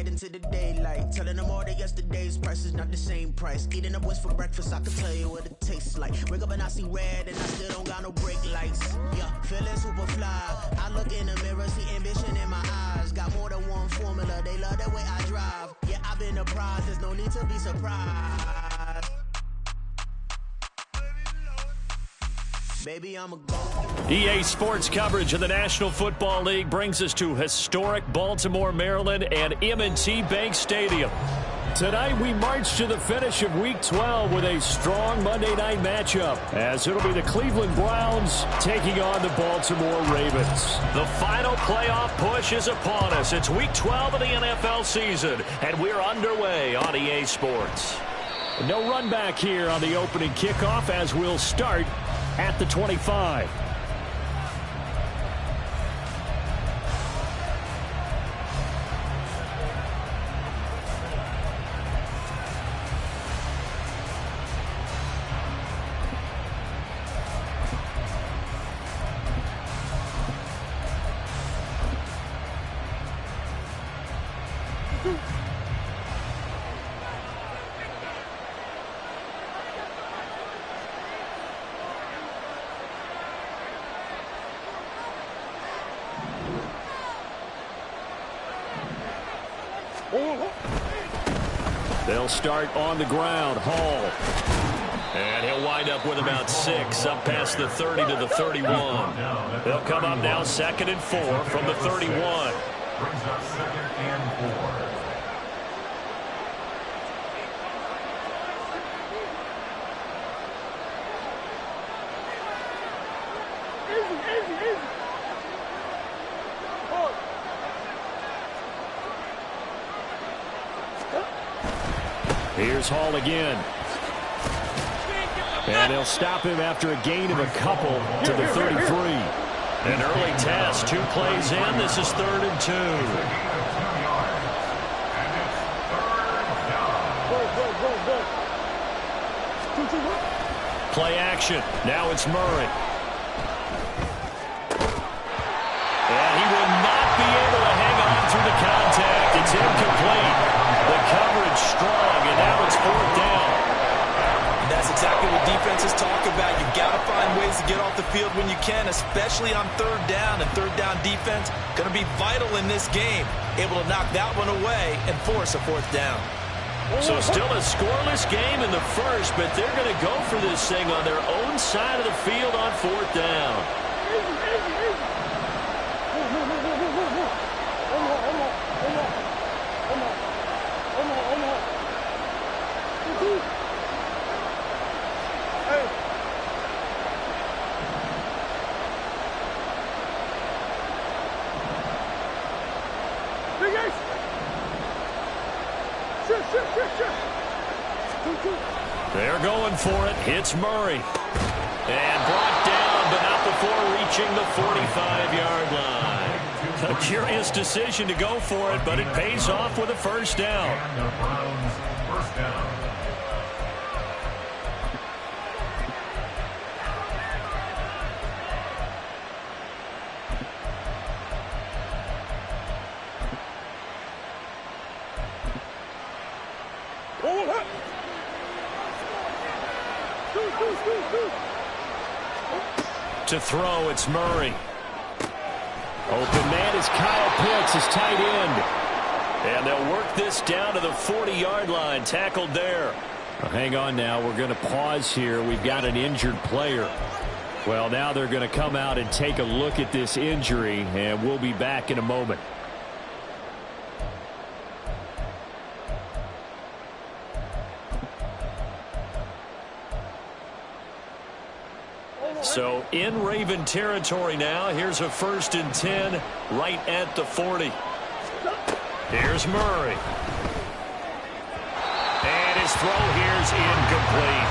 night into the daylight. Telling them all that yesterday's price is not the same price. Eating up what's for breakfast, I can tell you what it tastes like. Wake up and I see red and I still don't got no brake lights. Yeah, feeling super fly. I look in the mirror, see ambition in my eyes. Got more than one formula, they love the way I drive. Yeah, I've been a prize, there's no need to be surprised. Baby, I'm a go. EA Sports coverage of the National Football League brings us to historic Baltimore, Maryland, and M&T Bank Stadium. Tonight, we march to the finish of Week 12 with a strong Monday night matchup, as it'll be the Cleveland Browns taking on the Baltimore Ravens. The final playoff push is upon us. It's Week 12 of the NFL season, and we're underway on EA Sports. No run back here on the opening kickoff, as we'll start at the 25. They'll start on the ground. Hall. And he'll wind up with about 6 up past the 30 to the 31. They'll come up now 2nd and 4 from the 31. Brings up 2nd and 4. Here's Hall again. And they'll stop him after a gain of a couple to the 33. An early test, 2 plays in. This is 3rd and 2. Play action. Now it's Murray. And he will not be able to hang on through the contact. It's incomplete. The coverage strong, and now it's 4th down. And that's exactly what defenses talk about. You've got to find ways to get off the field when you can, especially on 3rd down. And 3rd down defense going to be vital in this game. Able to knock that one away and force a 4th down. So still a scoreless game in the first, but they're going to go for this thing on their own side of the field on 4th down. They're going for it. Hits Murray. And brought down, but not before reaching the 45-yard line. A curious decision to go for it, but it pays off with a 1st down. The Browns, 1st down. To throw, it's Murray. Open man is Kyle Pitts, his tight end. And they'll work this down to the 40-yard line, tackled there. Well, hang on now, we're going to pause here. We've got an injured player. Well, now they're going to come out and take a look at this injury, and we'll be back in a moment. So in Raven territory now. Here's a 1st and 10 right at the 40. Here's Murray. And his throw here's incomplete.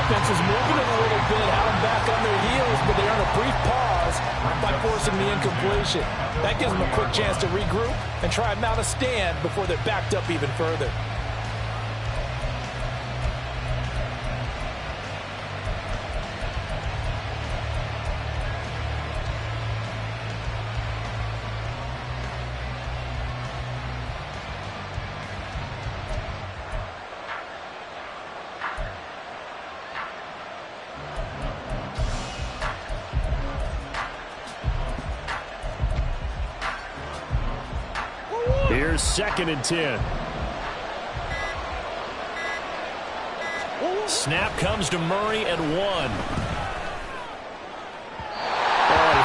Offense is moving it a little bit, had them back on their heels, but they earn a brief pause by forcing the incompletion. That gives them a quick chance to regroup and try and mount a stand before they're backed up even further. Here's 2nd and 10. Snap comes to Murray at 1. Oh, he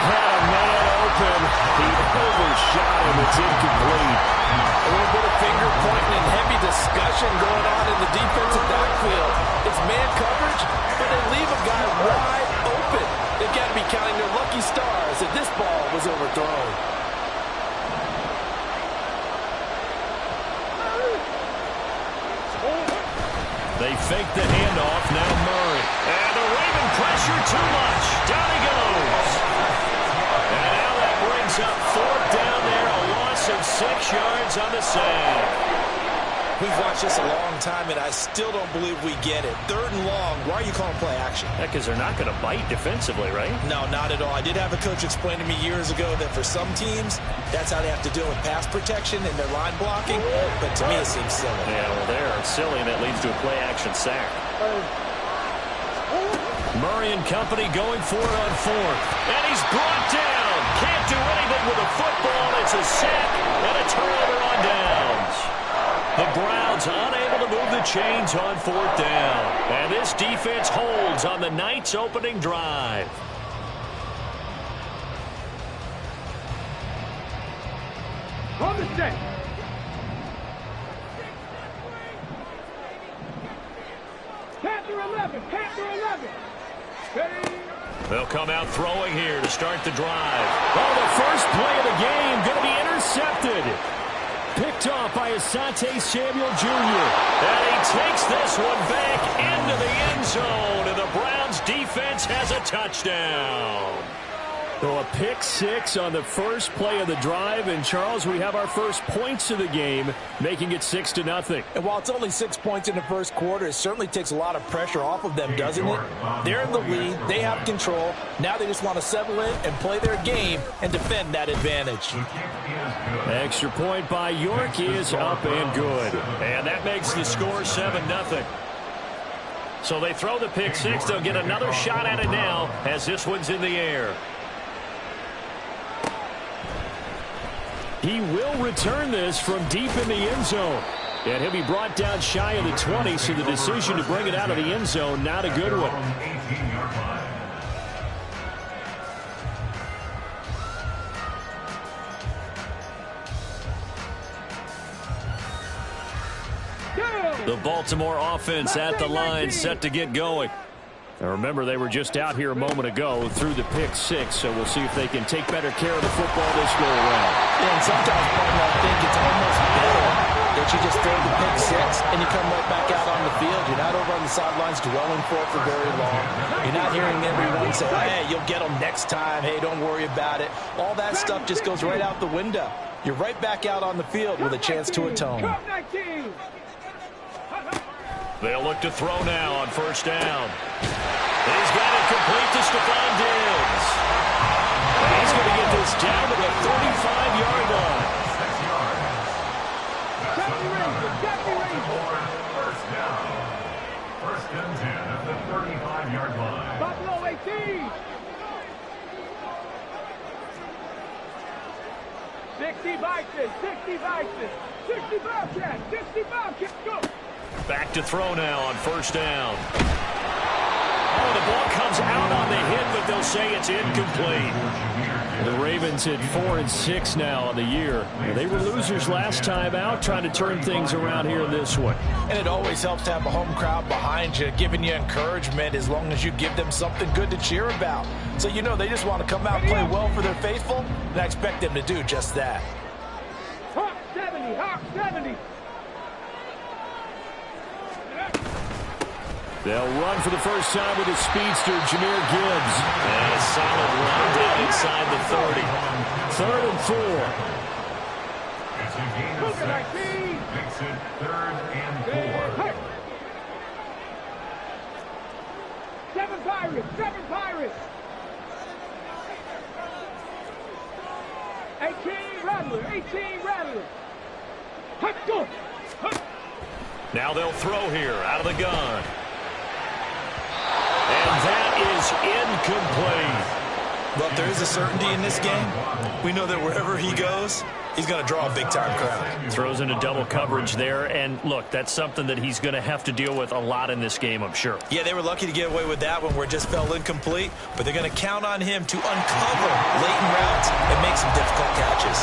had a man open. He overshot him. It's incomplete. A little bit of finger pointing and heavy discussion going on in the defensive backfield. It's man coverage, but they leave a guy wide open. They've got to be counting their lucky stars that this ball was overthrown. They fake the handoff. Now Murray. And the Raven pressure too much. Down he goes. And now that brings up 4th down there. A loss of 6 yards on the sack. We've watched this a long time, and I still don't believe we get it. 3rd and long. Why are you calling play action? Because they're not going to bite defensively, right? No, not at all. I did have a coach explain to me years ago that for some teams, that's how they have to deal with pass protection and their line blocking. But to me, it seems silly. Yeah, well, they're silly, and that leads to a play action sack. Murray and company going for it on 4th. And he's brought down. Can't do anything with a football. It's a sack and a turnover on downs. The Browns unable to move the chains on 4th down. And this defense holds on the Knights' opening drive. On the set. Panther 11. Panther 11. They'll come out throwing here to start the drive. Oh, the first play of the game going to be intercepted. Picked off by Asante Samuel Jr. And he takes this one back into the end zone. And the Browns defense has a touchdown. So a pick 6 on the first play of the drive. And, Charles, we have our first points of the game, making it 6-0. And while it's only 6 points in the first quarter, it certainly takes a lot of pressure off of them, doesn't it? They're in the lead. They have control. Now they just want to settle in and play their game and defend that advantage. Extra point by York is up and good. And that makes the score 7-0. So they throw the pick 6. They'll get another shot at it now as this one's in the air. He will return this from deep in the end zone. And he'll be brought down shy of the 20, so the decision to bring it out of the end zone, not a good one. The Baltimore offense at the line, set to get going. Now remember, they were just out here a moment ago through the pick 6, so we'll see if they can take better care of the football this go around. Yeah, and sometimes, partner, I think it's almost better that you just throw the pick 6 and you come right back out on the field. You're not over on the sidelines dwelling for it for very long. You're not hearing everyone say, hey, you'll get them next time. Hey, don't worry about it. All that stuff just goes right out the window. You're right back out on the field with a chance to atone. They'll look to throw now on first down. He's got it complete to Stephon Diggs. He's going to get this down to the 35-yard line. 6 yards. First down. 1st and 10 at the 35-yard line. Buffalo 18. 60 Vikings. 60 Vikings. 60 Bobcats. 60 Bobcats. Go. Back to throw now on first down. Oh, the ball comes out on the hit, but they'll say it's incomplete. The Ravens hit 4-6 now on the year. They were losers last time out, trying to turn things around here in this one. And it always helps to have a home crowd behind you, giving you encouragement as long as you give them something good to cheer about. So you know they just want to come out and play well for their faithful, and I expect them to do just that. Hawk 70. Hawk 70. They'll run for the first time with the speedster, Jahmyr Gibbs. And a solid run down inside the 30. 3rd and 4. It's a gain of 6. Makes it 3rd and 4. 7 Pirates. 7 Pirates. 18 Rattler. 18 Rattler. Hut, go. Hut. Now they'll throw here out of the gun. And that is incomplete. Well, if there is a certainty in this game, we know that wherever he goes, he's going to draw a big-time crowd. Throws into double coverage there, and look, that's something that he's going to have to deal with a lot in this game, I'm sure. Yeah, they were lucky to get away with that one where it just fell incomplete, but they're going to count on him to uncover latent routes and make some difficult catches.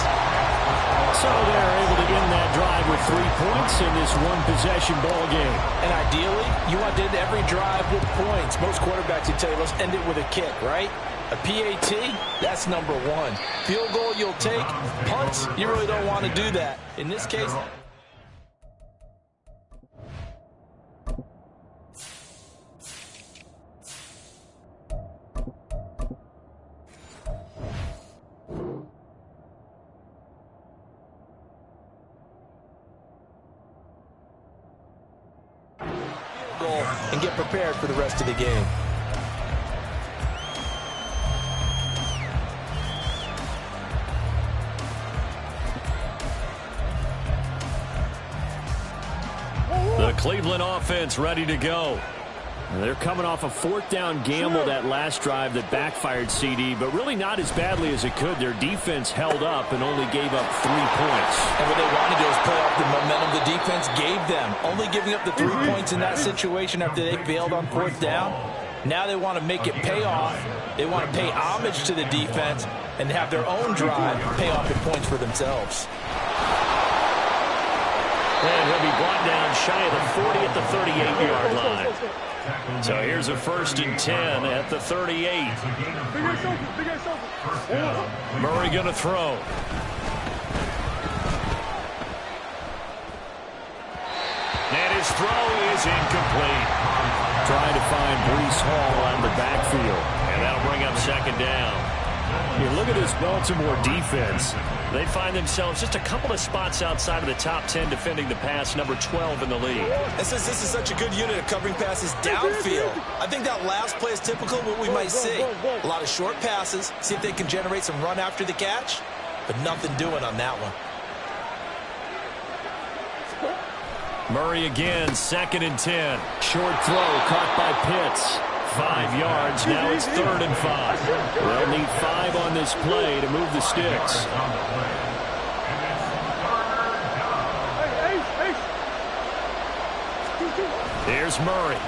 So they're able to end that drive with 3 points in this one-possession ball game. And ideally, you want to end every drive with points. Most quarterbacks would tell you, let's end it with a kick, right? A PAT, that's number one. Field goal you'll take. Punts, you really don't want to do that. In this case... goal and get prepared for the rest of the game. The Cleveland offense ready to go. They're coming off a 4th down gamble that last drive that backfired, CD, but really not as badly as it could. Their defense held up and only gave up 3 points. And what they wanted to do is play off the momentum the defense gave them. Only giving up the 3 points in that situation after they failed on 4th down. Now they want to make it pay off. They want to pay homage to the defense and have their own drive pay off in points for themselves. And he'll be brought down shy of the 40 at the 38-yard line. So here's a 1st and 10 at the 38. Murray going to throw. And his throw is incomplete. Trying to find Breece Hall on the backfield. And that'll bring up 2nd down. You look at this Baltimore defense. They find themselves just a couple of spots outside of the top 10 defending the pass, number 12 in the league. And since this is such a good unit of covering passes downfield, I think that last play is typical of what we might see. A lot of short passes, see if they can generate some run after the catch, but nothing doing on that one. Murray again, 2nd and 10. Short throw caught by Pitts. 5 yards, now it's 3rd and 5. They'll need 5 on this play to move the sticks. Here's Murray.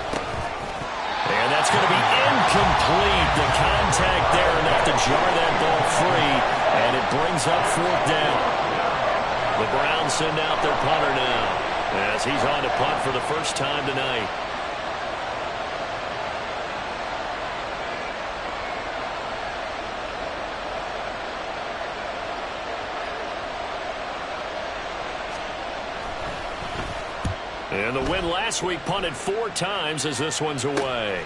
And that's going to be incomplete. The contact there enough to jar that ball free, and it brings up 4th down. The Browns send out their punter now, as he's on to punt for the first time tonight. And the win last week punted 4 times as this one's away.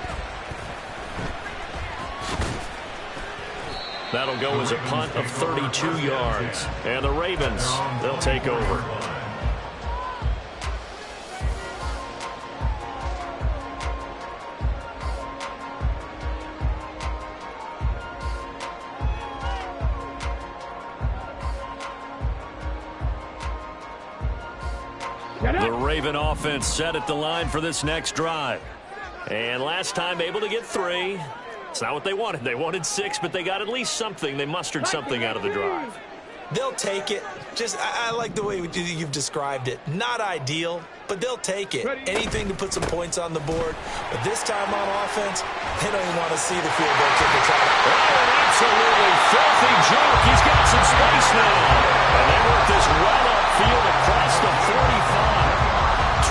That'll go as a punt of 32 yards. And the Ravens, they'll take over. The Raven offense set at the line for this next drive. And last time able to get 3. It's not what they wanted. They wanted 6, but they got at least something. They mustered something out of the drive. They'll take it. I like the way you've described it. Not ideal, but they'll take it. Anything to put some points on the board. But this time on offense, they don't even want to see the field goal kicker try. Oh, an absolutely filthy joke. He's got some space now. And they work this well upfield across the 45.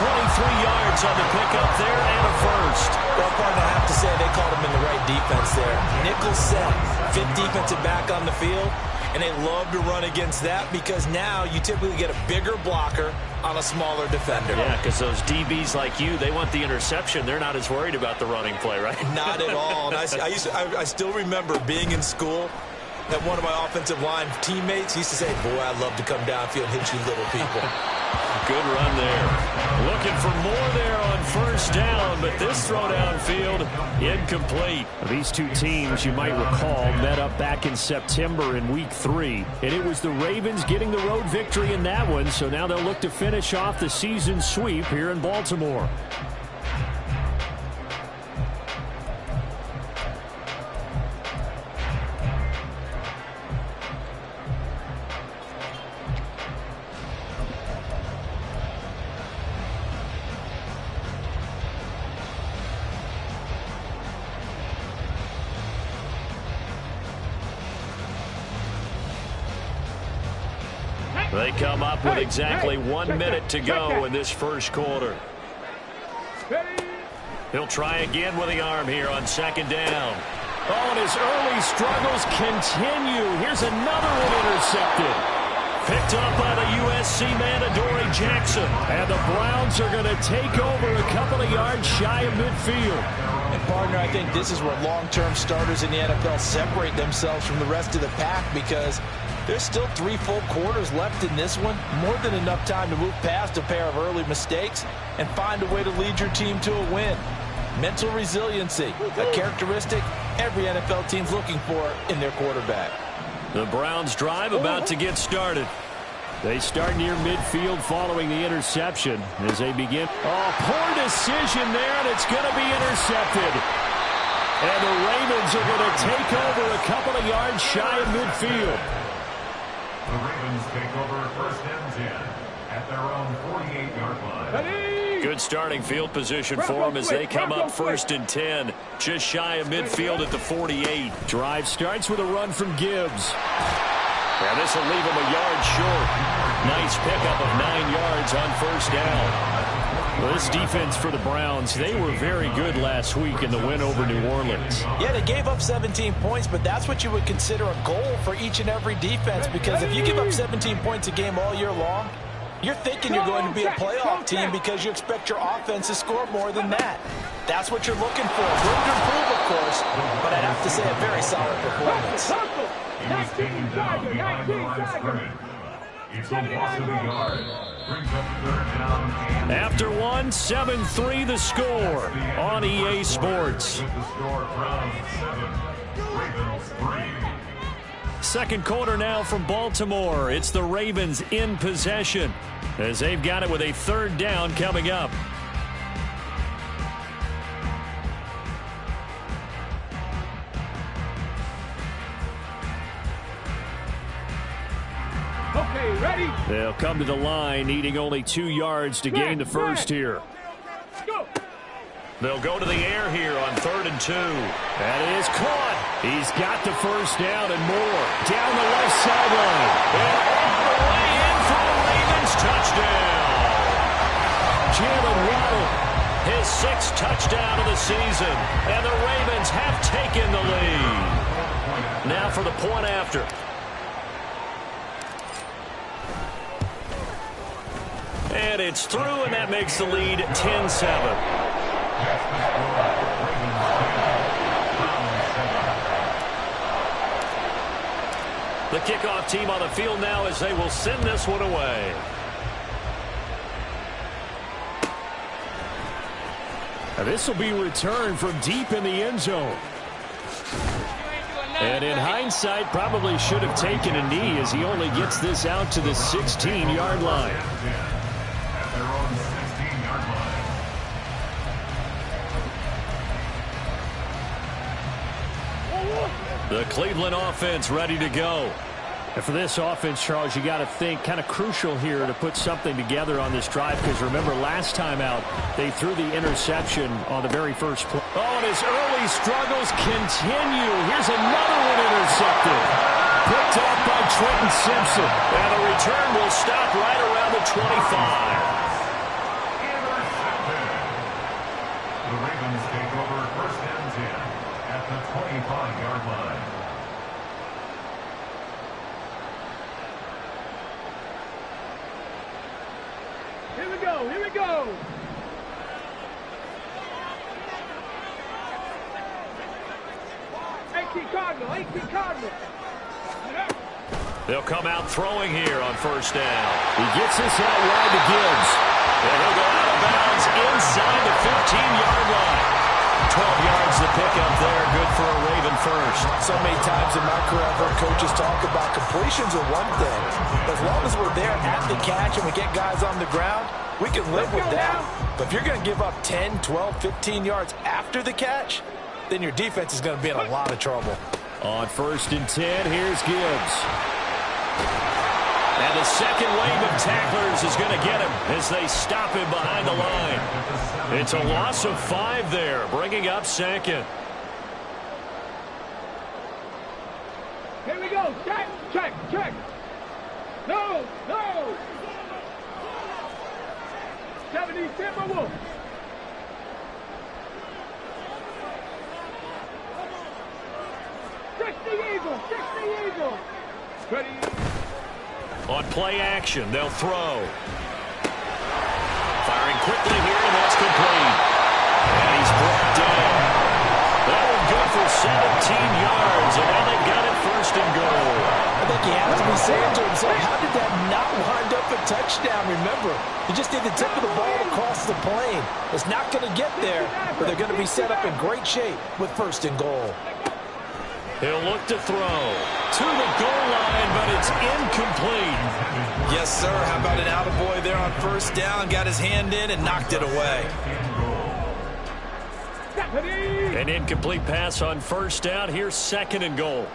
23 yards on the pickup there and a first. Well, partner, I have to say they called him in the right defense there. Nickel set, 5th defensive back on the field, and they love to run against that because now you typically get a bigger blocker on a smaller defender. Yeah, because those DBs like you, they want the interception. They're not as worried about the running play, right? Not at all. And I still remember being in school that one of my offensive line teammates used to say, boy, I'd love to come downfield and hit you little people. Good run there. Looking for more there on 1st down, but this throw downfield incomplete. These two teams, you might recall, met up back in September in Week 3, and it was the Ravens getting the road victory in that one, so now they'll look to finish off the season sweep here in Baltimore. They come up with exactly 1 minute to go in this first quarter. He'll try again with the arm here on second down. Oh, and his early struggles continue. Here's another one intercepted. Picked up by the USC man, Adoree Jackson. And the Browns are going to take over a couple of yards shy of midfield. And, partner, I think this is where long-term starters in the NFL separate themselves from the rest of the pack, because there's still 3 full quarters left in this one. More than enough time to move past a pair of early mistakes and find a way to lead your team to a win. Mental resiliency, a characteristic every NFL team's looking for in their quarterback. The Browns drive about to get started. They start near midfield following the interception as they begin. Oh, poor decision there, and it's going to be intercepted. And the Ravens are going to take over a couple of yards shy of midfield. The Ravens take over first and 10 at their own 48-yard line. Good starting field position for them as they come up first and 10, just shy of midfield at the 48. Drive starts with a run from Gibbs. And this will leave him a yard short. Nice pickup of 9 yards on first down. Well, this defense for the Browns, they were very good last week in the win over New Orleans. Yeah, they gave up 17 points, but that's what you would consider a goal for each and every defense, because if you give up 17 points a game all year long, you're thinking you're going to be a playoff team because you expect your offense to score more than that. That's what you're looking for. Room to improve, of course, but I'd have to say a very solid performance. He was taken down behind the line of scrimmage. It's a loss of a yard. Brings up third down. After one, 7-3 the score on EA Sports. With the score, Browns 7, Ravens 3. Second quarter now from Baltimore. It's the Ravens in possession as they've got it with a third down coming up. Okay, ready? They'll come to the line, needing only 2 yards to gain the first here. Go. They'll go to the air here on 3rd and 2. That is caught. He's got the first down and more. Down the left sideline. And all the way in for the Ravens touchdown. Jalen Waddle, his 6th touchdown of the season. And the Ravens have taken the lead. Now for the point after. And it's through, and that makes the lead 10-7. The kickoff team on the field now as they will send this one away. Now this will be returned from deep in the end zone. And in hindsight, probably should have taken a knee as he only gets this out to the 16-yard line. At their own 16-yard line. The Cleveland offense ready to go. And for this offense, Charles, you got to think kind of crucial here to put something together on this drive, because remember last time out they threw the interception on the very first play. Oh, and his early struggles continue. Here's another one intercepted. Picked up by Trenton Simpson. And the return will stop right around the 25. The Ravens take over first and 10 at the 25-yard line. Here we go, here we go. Cardinal. They'll come out throwing here on first down. He gets this out wide to Gibbs. And he'll go out of bounds inside the 15-yard line. 12 yards to pick up there. Good for a Raven first. So many times in my career, I've heard coaches talk about completions are one thing. As long as we're there at the catch and we get guys on the ground, we can live with that. But if you're going to give up 10, 12, 15 yards after the catch, then your defense is going to be in a lot of trouble. On first and 10, here's Gibbs. And the second wave of tacklers is going to get him as they stop him behind the line. It's a loss of 5 there, bringing up second. Here we go. Check. No, no. 70 Timberwolves. 60 Eagles, 60 Eagles. Ready. On play action, they'll throw. Firing quickly here, and that's complete. And he's brought down. That one good for 17 yards, and now they've got it first and goal. I think he has to be saying to himself, how did that not wind up a touchdown? Remember, you just need the tip of the ball across the plane. It's not going to get there, but they're going to be set up in great shape with first and goal. He'll look to throw to the goal line, but it's incomplete. Yes, sir. How about an attaboy there on first down? Got his hand in and knocked it away. An incomplete pass on first down. Here's second and goal.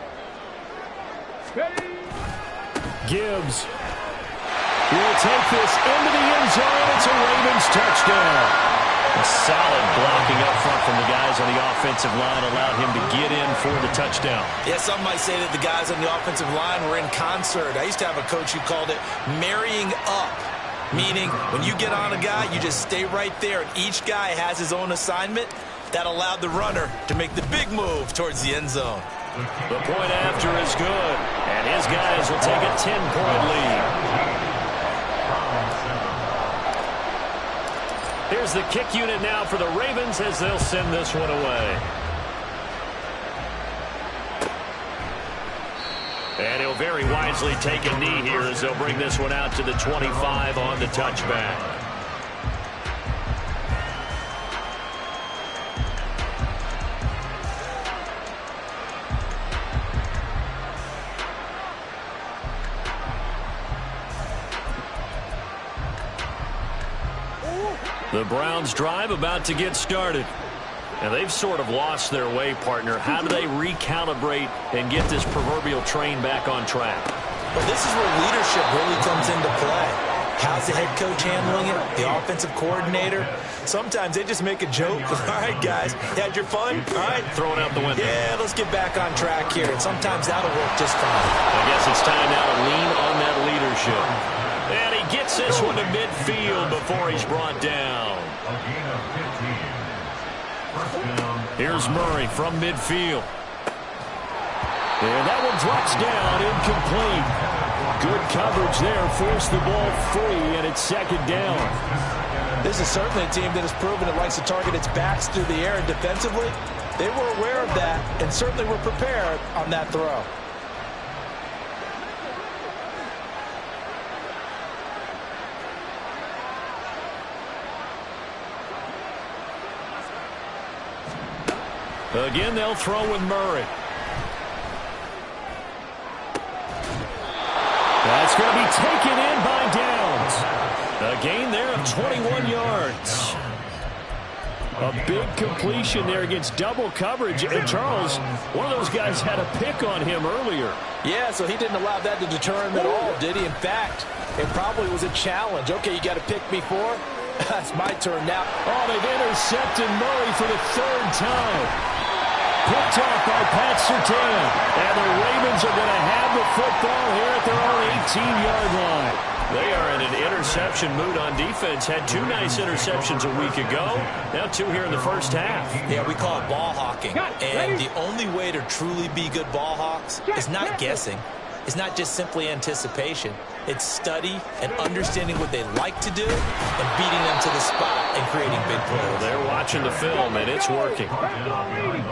Gibbs will take this into the end zone. It's a Ravens touchdown. A solid blocking up front from the guys on the offensive line allowed him to get in for the touchdown. Yeah, some might say that the guys on the offensive line were in concert. I used to have a coach who called it marrying up, meaning when you get on a guy, you just stay right there, and each guy has his own assignment. That allowed the runner to make the big move towards the end zone. The point after is good, and his guys will take a 10-point lead. Here's the kick unit now for the Ravens as they'll send this one away. And he'll very wisely take a knee here as they'll bring this one out to the 25 on the touchback. The Browns drive about to get started. And they've sort of lost their way, partner. How do they recalibrate and get this proverbial train back on track? Well, this is where leadership really comes into play. How's the head coach handling it? The offensive coordinator? Sometimes they just make a joke. All right, guys, you had your fun? All right. Throw it out the window. Yeah, let's get back on track here. And sometimes that'll work just fine. I guess it's time now to lean on that leadership. And he gets this one to midfield before he's brought down. Here's Murray from midfield. And that one drops down, incomplete. Good coverage there, forced the ball free, and it's second down. This is certainly a team that has proven it likes to target its backs through the air, and defensively, they were aware of that and certainly were prepared on that throw. Again, they'll throw with Murray. That's going to be taken in by Downs. A gain there of 21 yards. A big completion there against double coverage. And Charles, one of those guys had a pick on him earlier. Yeah, so he didn't allow that to deter him at all, did he? In fact, it probably was a challenge. Okay, you got to pick me for? That's my turn now. Oh, they've intercepted Murray for the third time. Picked off by Pat Surtain. And the Ravens are going to have the football here at their own 18-yard line. They are in an interception mood on defense. Had two nice interceptions a week ago. Now two here in the first half. Yeah, we call it ball hawking. And the only way to truly be good ball hawks is not guessing. It's not just simply anticipation. It's study and understanding what they like to do and beating them to the spot and creating big plays. They're watching the film, and it's working.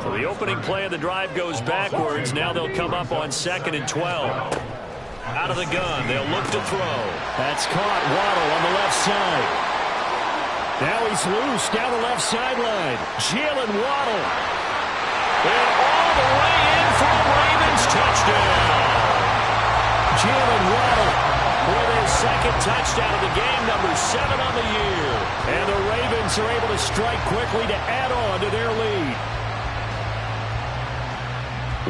So the opening play of the drive goes backwards. Now they'll come up on 2nd and 12. Out of the gun, they'll look to throw. That's caught. Waddle on the left side. Now he's loose down the left sideline. Jalen Waddle. And all the way in for a Ravens touchdown. Jalen Waddle with his second touchdown of the game, number 7 on the year. And the Ravens are able to strike quickly to add on to their lead.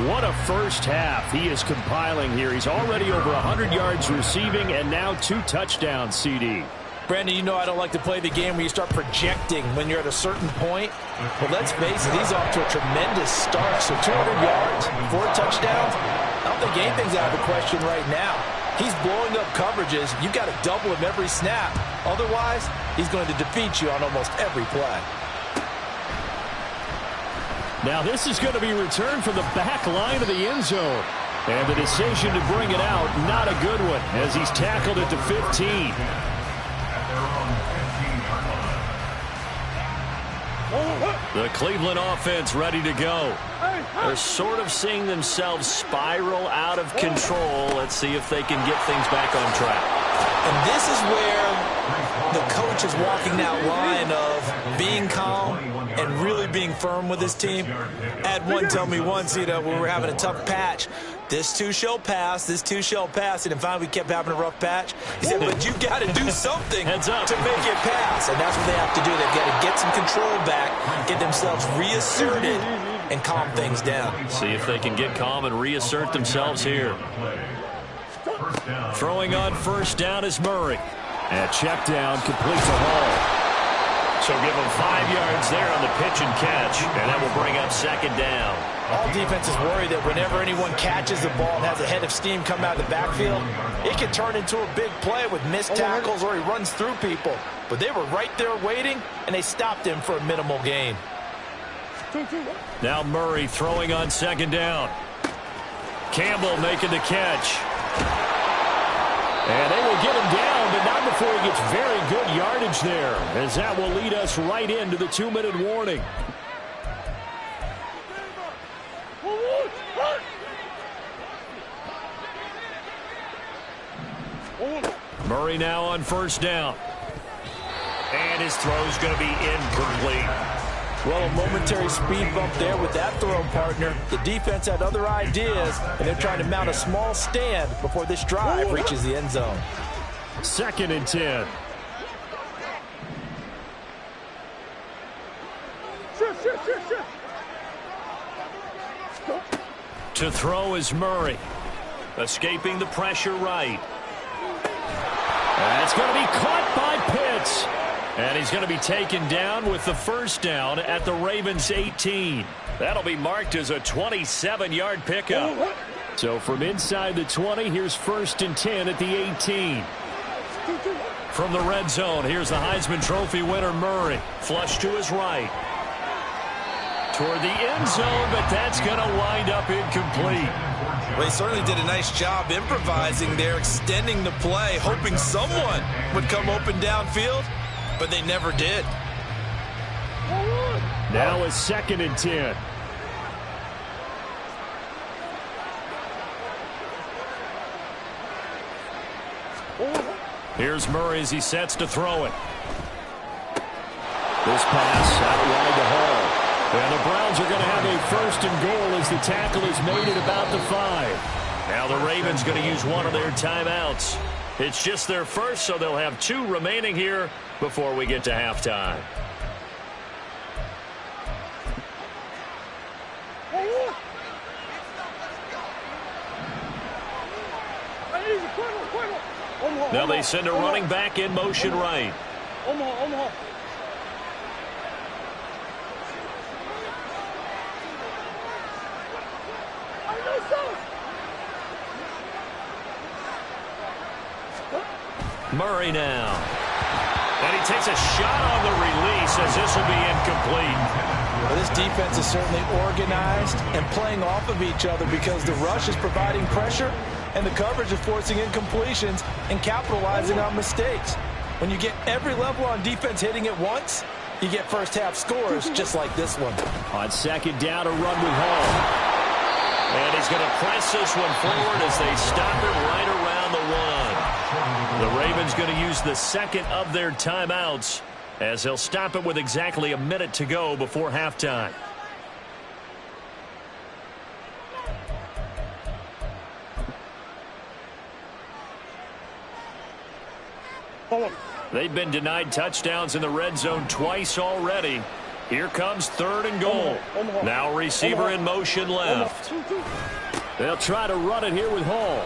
What a first half he is compiling here. He's already over 100 yards receiving and now 2 touchdowns, CD. Brandon, you know I don't like to play the game where you start projecting when you're at a certain point. But let's face it, he's off to a tremendous start. So 200 yards, 4 touchdowns. I don't think anything's out of the question right now. He's blowing up coverages. You've got to double him every snap. Otherwise, he's going to defeat you on almost every play. Now this is going to be returned from the back line of the end zone. And the decision to bring it out, not a good one, as he's tackled at the 15. The Cleveland offense ready to go. They're sort of seeing themselves spiral out of control. Let's see if they can get things back on track. And this is where the coach is walking that line of being calm and really being firm with his team. I had one tell me once, when we were having a tough patch, this too shall pass, this too shall pass. And finally we kept having a rough patch. He said, but you've got to do something to make it pass. And that's what they have to do. They've got to get some control back, get themselves reasserted, and calm things down. See if they can get calm and reassert themselves here. Throwing on first down is Murray. And check down, complete to Hall. So give him 5 yards there on the pitch and catch, and that will bring up second down. All defenses worry that whenever anyone catches the ball and has a head of steam come out of the backfield, it can turn into a big play with missed tackles or he runs through people. But they were right there waiting, and they stopped him for a minimal gain. Now Murray throwing on second down. Campbell making the catch. And they will get him down, but not before he gets very good yardage there, as that will lead us right into the 2-minute warning. Murray now on first down. And his throw's going to be incomplete. Well, a momentary speed bump there with that throw, partner. The defense had other ideas, and they're trying to mount a small stand before this drive reaches the end zone. 2nd and 10. To throw is Murray. Escaping the pressure right. That's going to be caught by Pitts. And he's going to be taken down with the first down at the Ravens' 18. That'll be marked as a 27-yard pickup. So from inside the 20, here's 1st and 10 at the 18. From the red zone, here's the Heisman Trophy winner Murray. Flush to his right. Toward the end zone, but that's going to wind up incomplete. Well, he certainly did a nice job improvising there, extending the play, hoping someone would come open downfield. But they never did. Now a 2nd and 10. Here's Murray as he sets to throw it. This pass out wide to Hall. And the Browns are going to have a 1st and goal as the tackle is made at about the 5. Now the Ravens going to use one of their timeouts. It's just their first, so they'll have 2 remaining here before we get to halftime. Now they send a running back in motion right. Murray now. And he takes a shot on the release as this will be incomplete. Well, this defense is certainly organized and playing off of each other because the rush is providing pressure and the coverage is forcing incompletions and capitalizing on mistakes. When you get every level on defense hitting at once, you get first half scores just like this one. On second down, a run with Hall. And he's going to press this one forward as they stop it right around the 1. The Ravens going to use the second of their timeouts as they'll stop it with exactly a minute to go before halftime. They've been denied touchdowns in the red zone twice already. Here comes 3rd and goal. Now receiver in motion left. They'll try to run it here with Hall.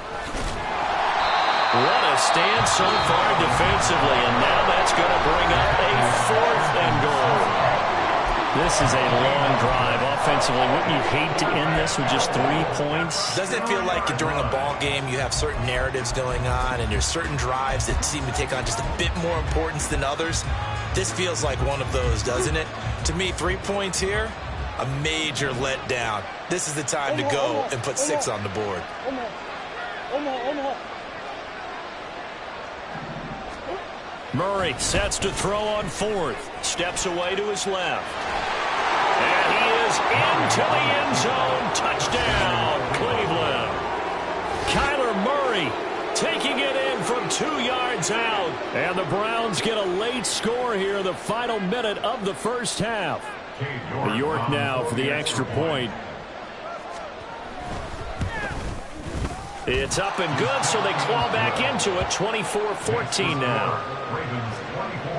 What a stand so far defensively, and now that's going to bring up a 4th and goal. This is a long drive offensively. Wouldn't you hate to end this with just 3 points? Doesn't it feel like during a ball game you have certain narratives going on and there's certain drives that seem to take on just a bit more importance than others? This feels like one of those, doesn't it? To me, 3 points here, a major letdown. This is the time to go and put 6 on the board. Murray sets to throw on 4th. Steps away to his left. And he is into the end zone. Touchdown, Cleveland. Kyler Murray taking it in from 2 yards out. And the Browns get a late score here in the final minute of the first half. York now for the extra point. It's up and good, so they claw back into it. 24-14 now. Ravens 24,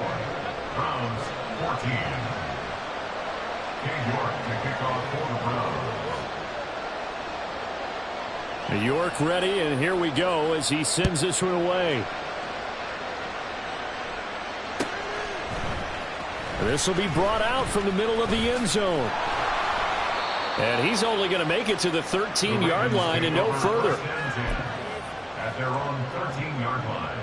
Browns 14. York to kick off for the Browns. York ready, and here we go as he sends this one away. This will be brought out from the middle of the end zone. And he's only going to make it to the 13-yard line and no further. At their own 13-yard line.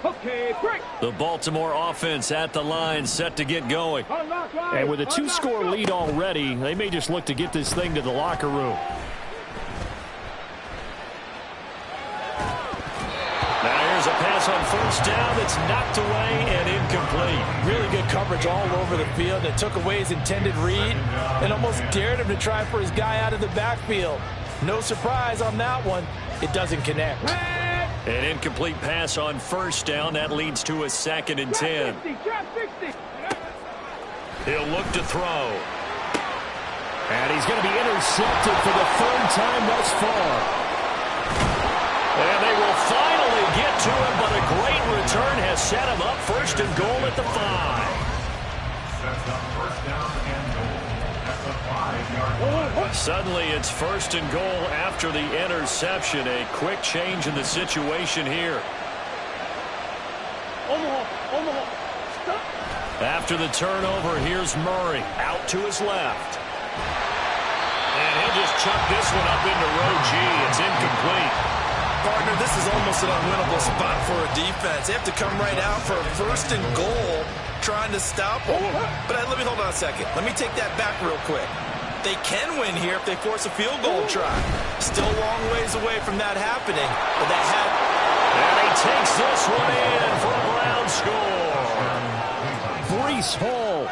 Okay, break. The Baltimore offense at the line, set to get going. And with a 2-score lead already, they may just look to get this thing to the locker room. Now here's a pass on first down that's knocked away and incomplete. Really good coverage all over the field. It took away his intended read and almost dared him to try for his guy out of the backfield. No surprise on that one. It doesn't connect. An incomplete pass on first down. That leads to a 2nd and 10. He'll look to throw. And he's going to be intercepted for the 3rd time thus far. And they will finally get to him, but a great return has set him up 1st and goal at the 5. Sets up first down and goal at the 5-yard line. Suddenly it's 1st and goal after the interception. A quick change in the situation here. After the turnover, here's Murray out to his left. And he'll just chuck this one up into row G. It's incomplete. Partner, this is almost an unwinnable spot for a defense. They have to come right out for a 1st and goal trying to stop them. But let me hold on a second. Let me take that back real quick. They can win here if they force a field goal try. Still a long ways away from that happening. But that and he takes this one in for a Brown score. Breece Hall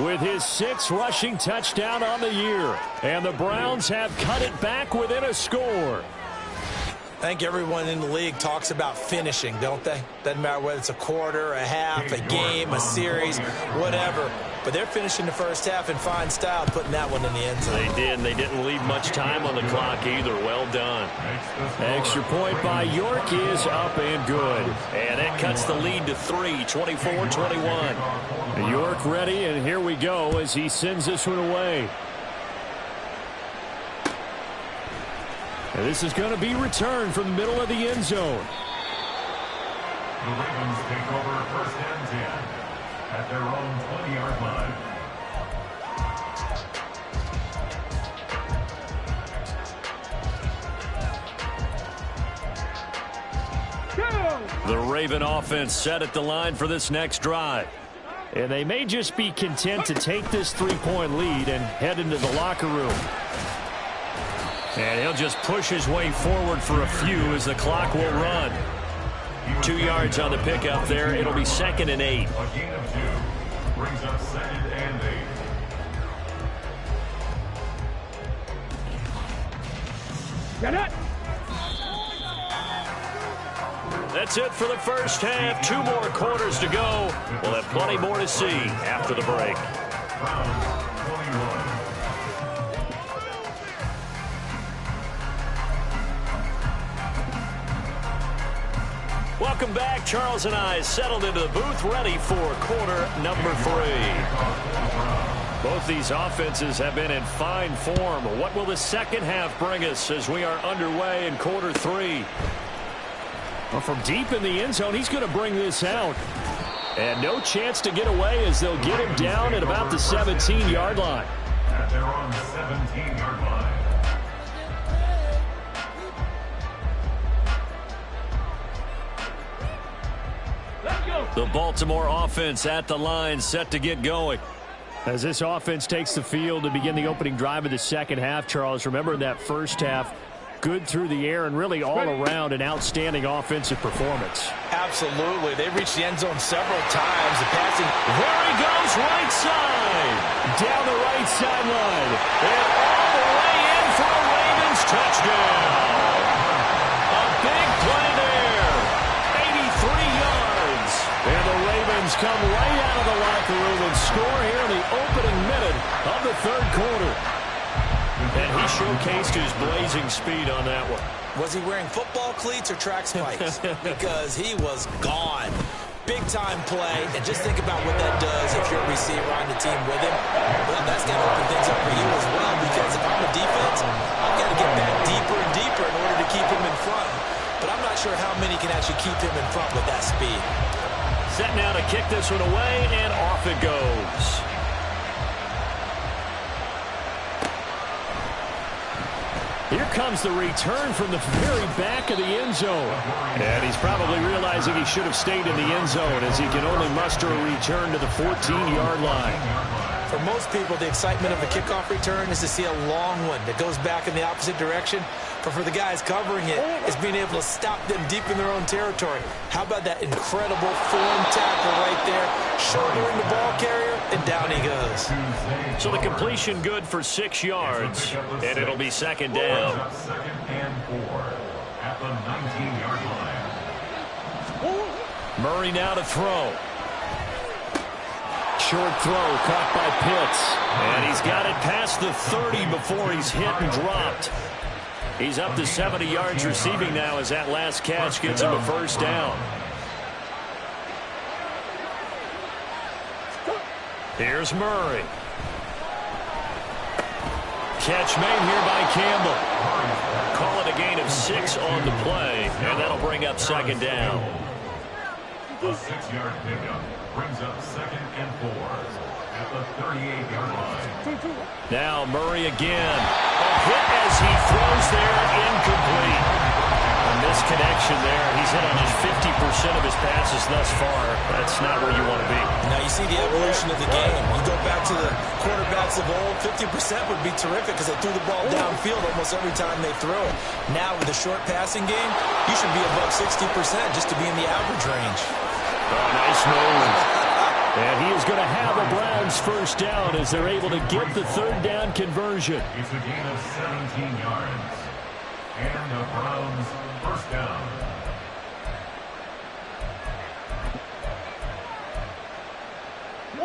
with his 6th rushing touchdown on the year. And the Browns have cut it back within a score. I think everyone in the league talks about finishing, don't they? Doesn't matter whether it's a quarter, a half, a game, a series, whatever. But they're finishing the first half in fine style, putting that one in the end zone. They did, and they didn't leave much time on the clock either. Well done. Extra point by York is up and good. And that cuts the lead to 3, 24-21. York ready, and here we go as he sends this one away. And this is going to be returned from the middle of the end zone. The Ravens take over 1st and 10 at their own 20-yard line. The Raven offense set at the line for this next drive. And they may just be content to take this 3-point lead and head into the locker room. And he'll just push his way forward for a few as the clock will run. 2 yards on the pickup there. It'll be 2nd and 8. A gain of 2 brings up 2nd and 8. Get it. That's it for the first half. 2 more quarters to go. We'll have plenty more to see after the break. Browns 21. Welcome back. Charles and I settled into the booth, ready for quarter number 3. Both these offenses have been in fine form. What will the second half bring us as we are underway in quarter 3? Well, from deep in the end zone, he's going to bring this out. And no chance to get away as they'll get him down at about the 17-yard line. And they're on the 17-yard line. The Baltimore offense at the line, set to get going. As this offense takes the field to begin the opening drive of the second half, Charles, remember in that first half, good through the air and really all around an outstanding offensive performance. Absolutely. They reached the end zone several times. The passing. There he goes, right side. Down the right sideline. And all the way in for a Ravens touchdown. A big play there. 83 yards. And the Ravens come right out of the locker room and score here in the opening minute of the third quarter. And he showcased his blazing speed on that one. Was he wearing football cleats or track spikes? Because he was gone. Big-time play, and just think about what that does if you're a receiver on the team with him. Well, that's going to open things up for you as well, because if I'm a defense, I've got to get back deeper and deeper in order to keep him in front. But I'm not sure how many can actually keep him in front with that speed. Set now to kick this one away, and off it goes. Here comes the return from the very back of the end zone. And he's probably realizing he should have stayed in the end zone as he can only muster a return to the 14-yard line. For most people, the excitement of the kickoff return is to see a long one that goes back in the opposite direction. But for the guys covering it, it's being able to stop them deep in their own territory. How about that incredible form tackle right there? Shouldering the ball carrier, and down he goes. So the completion good for 6 yards, and it'll be second down. Second and 4 at the 19-yard line. Murray now to throw. Short throw caught by Pitts. And he's got it past the 30 before he's hit and dropped. He's up to 70 yards receiving now as that last catch gets him a first down. Here's Murray. Catch made here by Campbell. Call it a gain of 6 on the play, and that'll bring up second down. A 6-yard pickup brings up second and 4 at the 38-yard line. Now Murray again. A hit as he throws there, incomplete. A misconnection there. He's hit on just 50% of his passes thus far. That's not where you want to be. Now you see the evolution of the game. You go back to the quarterbacks of old, 50% would be terrific because they threw the ball downfield almost every time they throw it. Now with the short passing game, you should be above 60% just to be in the average range. Oh, nice move. And he is going to have a Browns first down as they're able to get the third down conversion. It's a gain of 17 yards. And the Browns first down.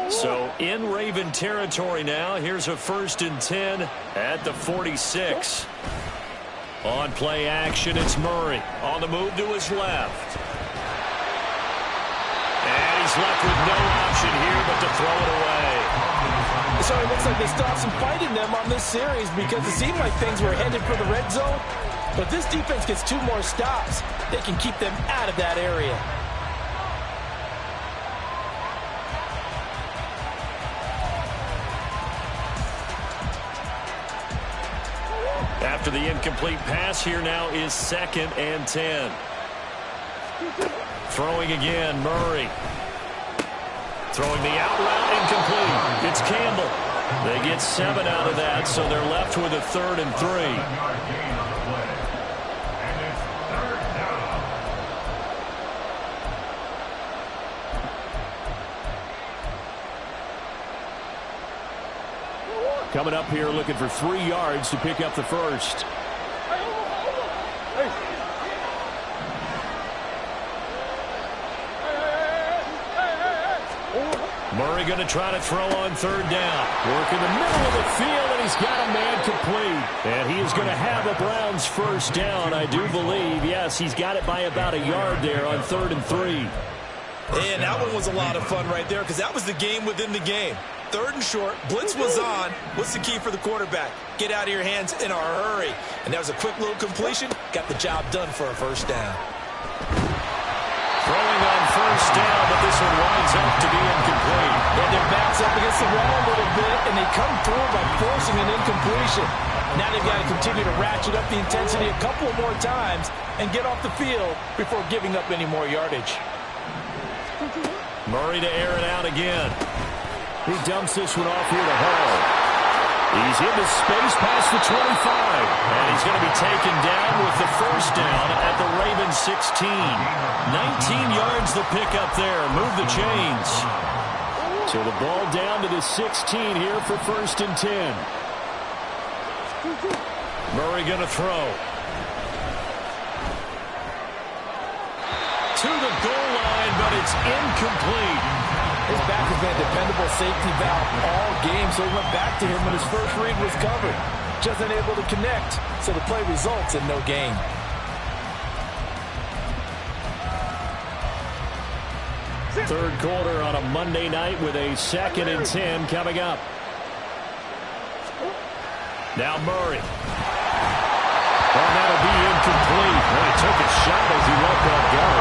So in Raven territory now. Here's a 1st and 10 at the 46. On play action, it's Murray. On the move to his left. And he's left with no option here but to throw it away. So it looks like they stopped some fight in them on this series because it seemed like things were headed for the red zone. But if this defense gets 2 more stops, they can keep them out of that area. After the incomplete pass, here now is 2nd and 10. Throwing again, Murray. Throwing the out route, incomplete. It's Campbell. They get 7 out of that, so they're left with a 3rd and 3. Coming up here looking for 3 yards to pick up the first. Murray going to try to throw on 3rd down. Work in the middle of the field, and he's got a man complete. And he is going to have a Browns first down, I do believe. Yes, he's got it by about a yard there on 3rd and 3. And that one was a lot of fun right there because that was the game within the game. 3rd and short, blitz was on. What's the key for the quarterback? Get out of your hands in a hurry. And that was a quick little completion. Got the job done for a first down. Throwing on 1st first down, but this one winds up to be incomplete. And their backs up against the wall a little bit, and they come through by forcing an incompletion. Now they've got to continue to ratchet up the intensity a couple more times and get off the field before giving up any more yardage. Murray to air it out again. He dumps this one off here to Hall. He's into space past the 25. And he's going to be taken down with the first down at the Ravens 16. 19 yards the pickup there. Move the chains. So the ball down to the 16 here for 1st and 10. Murray going to throw. To the goal line, but it's incomplete. His back has been a dependable safety valve all game, so he went back to him when his first read was covered. Just unable to connect, so the play results in no gain. Third quarter on a Monday night with a 2nd and 10 coming up. Now Murray. And that'll be incomplete. Well, he took a shot as he let that go.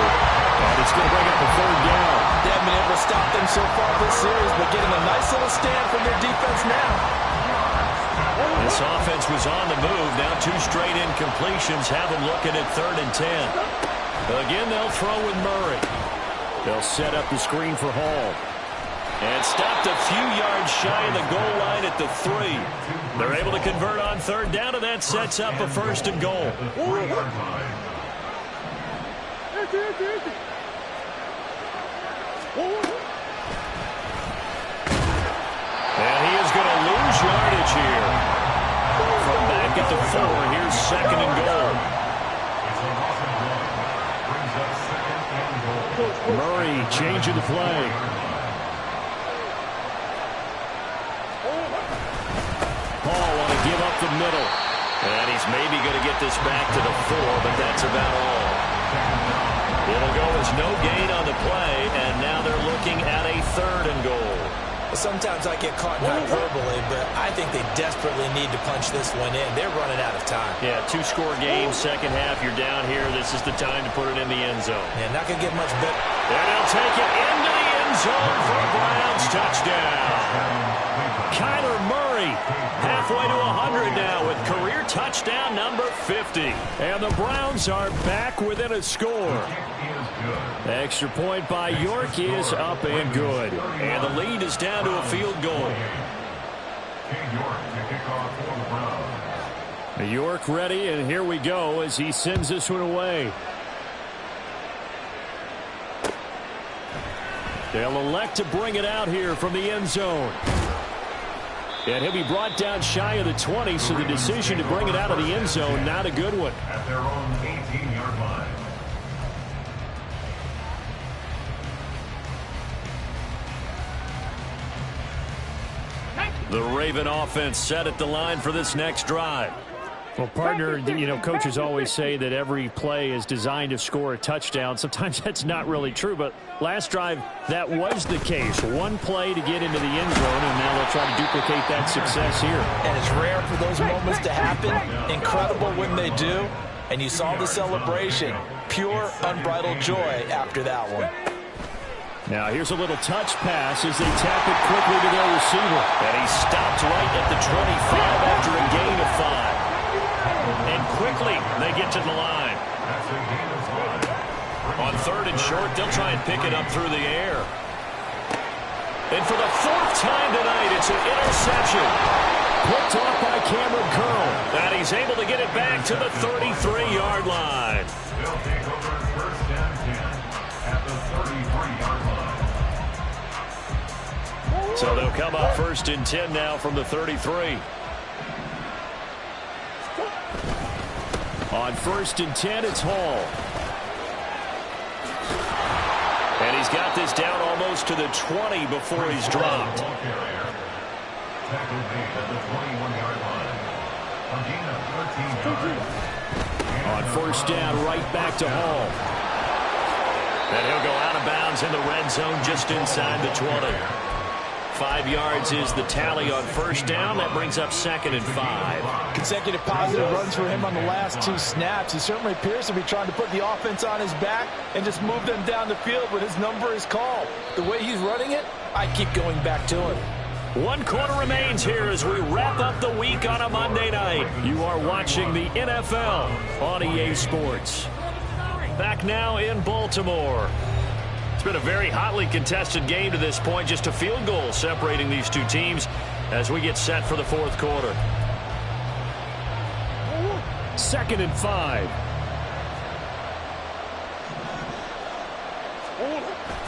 And it's going to bring up a 3rd down. They haven't been able to stop them so far this series, but getting a nice little stand from their defense now. This offense was on the move. Now 2 straight incompletions have them looking at 3rd and 10. Again, they'll throw with Murray. They'll set up the screen for Hall. And stopped a few yards shy of the goal line at the 3. They're able to convert on 3rd down, and that sets up a 1st and goal. And he is going to lose yardage here. From back at the 4, here's 2nd and goal. Murray changing the play. Hall want to give up the middle. And he's maybe going to get this back to the 4, but that's about all. It'll go as no gain on the play, and now they're looking at a 3rd and goal. Sometimes I get caught in hyperbole, but I think they desperately need to punch this one in. They're running out of time. Yeah, 2-score game, second half, you're down here. This is the time to put it in the end zone. Yeah, not going to get much better. And they'll take it into the end zone for a Browns touchdown. Kyler Murray, halfway to 100 now with career touchdown number 50. And the Browns are back within a score. Extra point by York is up and good. And the lead is down to a field goal. York ready, and here we go as he sends this one away. They'll elect to bring it out here from the end zone. And he'll be brought down shy of the 20, so the decision to bring it out of the end zone, not a good one. At their own 18-yard line. The Raven offense set at the line for this next drive. Well, partner, you know, coaches always say that every play is designed to score a touchdown. Sometimes that's not really true, but last drive, that was the case. One play to get into the end zone, and now they'll try to duplicate that success here. And it's rare for those moments to happen. Incredible when they do. And you saw the celebration. Pure, unbridled joy after that one. Now here's a little touch pass as they tap it quickly to their receiver. And he stopped right at the 25 after a gain of 5. And quickly they get to the line. On 3rd and short, they'll try and pick it up through the air. And for the 4th time tonight, it's an interception. Picked off by Cameron Curl. And he's able to get it back to the 33-yard line. They'll take over 1st and 10 at the 33-yard line. So they'll come up 1st and 10 now from the 33. On 1st and 10, it's Hall. And he's got this down almost to the 20 before he's dropped. Tackle made at the 21-yard line. A gain of 13 yards. On 1st down, right back to Hall. And he'll go out of bounds in the red zone just inside the 20. 5 yards is the tally on first down. That brings up 2nd and 5. Consecutive positive runs for him on the last 2 snaps. He certainly appears to be trying to put the offense on his back and just move them down the field when his number is called. The way he's running it, I keep going back to him. 1 quarter remains here as we wrap up the week on a Monday night. You are watching the NFL on EA Sports. Back now in Baltimore. It's been a very hotly contested game to this point. Just a field goal separating these two teams as we get set for the 4th quarter. 2nd and 5.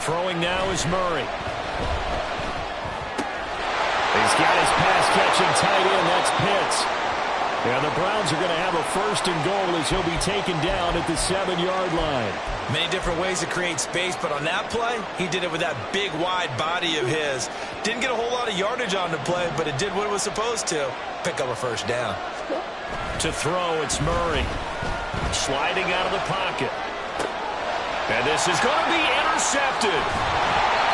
Throwing now is Murray. He's got his pass-catching tight end. That's Pitts. And the Browns are going to have a 1st and goal as he'll be taken down at the 7-yard line. Many different ways to create space, but on that play, he did it with that big, wide body of his. Didn't get a whole lot of yardage on the play, but it did what it was supposed to. Pick up a 1st down. To throw, it's Murray. Sliding out of the pocket. And this is going to be intercepted.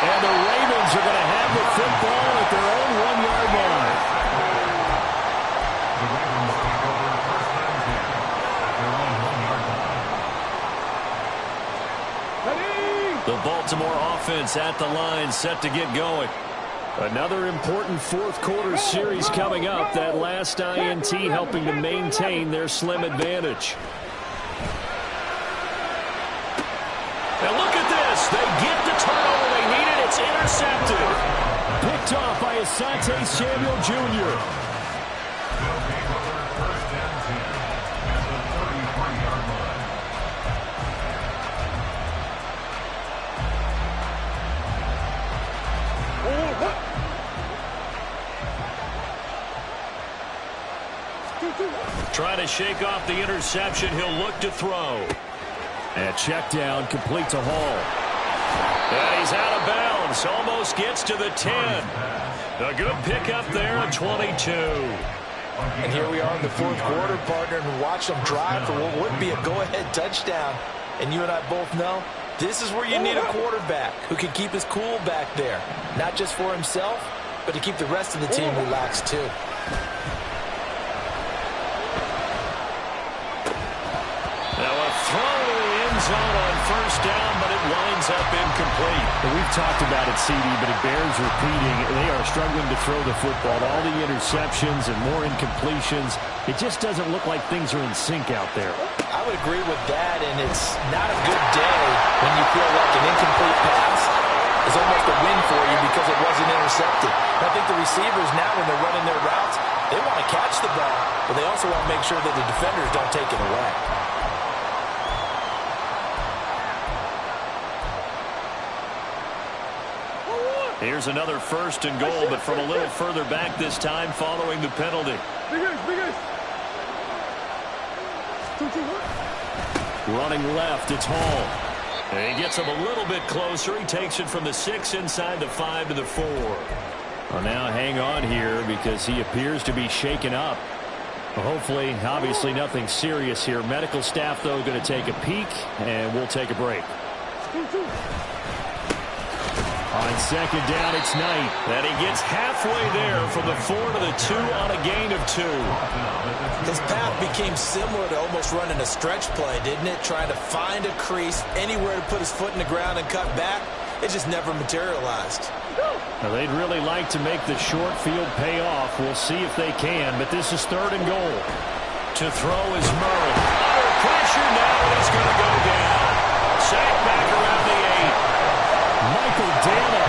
And the Ravens are going to have the football at their own 1-yard line. The Ravens take over 1st and 10 at their own 1-yard line. The Baltimore offense at the line, set to get going. Another important 4th quarter series coming up. That last INT helping to maintain their slim advantage. And look at this. They get the turnover they needed. It's intercepted. Picked off by Asante Samuel Jr. They'll take over 1st and 10 at the 33-yard line. Trying to shake off the interception. He'll look to throw. And check down, complete to Hall. And he's out of bounds. Almost gets to the 10. A good pickup there at 22. And here we are in the 4th quarter, partner, and watch them drive for what would be a go-ahead touchdown. And you and I both know this is where you need a quarterback who can keep his cool back there. Not just for himself, but to keep the rest of the team relaxed too. Now a throw to the end zone on 1st down, but it winds up incomplete. And we've talked about it, CD, but it bears repeating. They are struggling to throw the football. All the interceptions and more incompletions. It just doesn't look like things are in sync out there. I would agree with that, and it's not a good day when you feel like an incomplete pass is almost a win for you because it wasn't intercepted. And I think the receivers now, when they're running their routes, they want to catch the ball, but they also want to make sure that the defenders don't take it away. Here's another 1st and goal, but from a little further back this time following the penalty. Running left, it's Hall. And he gets him a little bit closer. He takes it from the 6 inside the 5 to the 4. Well, now hang on here because he appears to be shaken up. Well, hopefully, obviously nothing serious here. Medical staff, though, going to take a peek, and we'll take a break. On 2nd down, it's Knight. And he gets halfway there from the 4 to the 2 on a gain of 2. His path became similar to almost running a stretch play, didn't it? Trying to find a crease, anywhere to put his foot in the ground and cut back. It just never materialized. Now, they'd really like to make the short field pay off. We'll see if they can, but this is 3rd and goal. To throw is Murray. Under pressure now, and he's going to go down. Sacked back around the 8. Michael Dana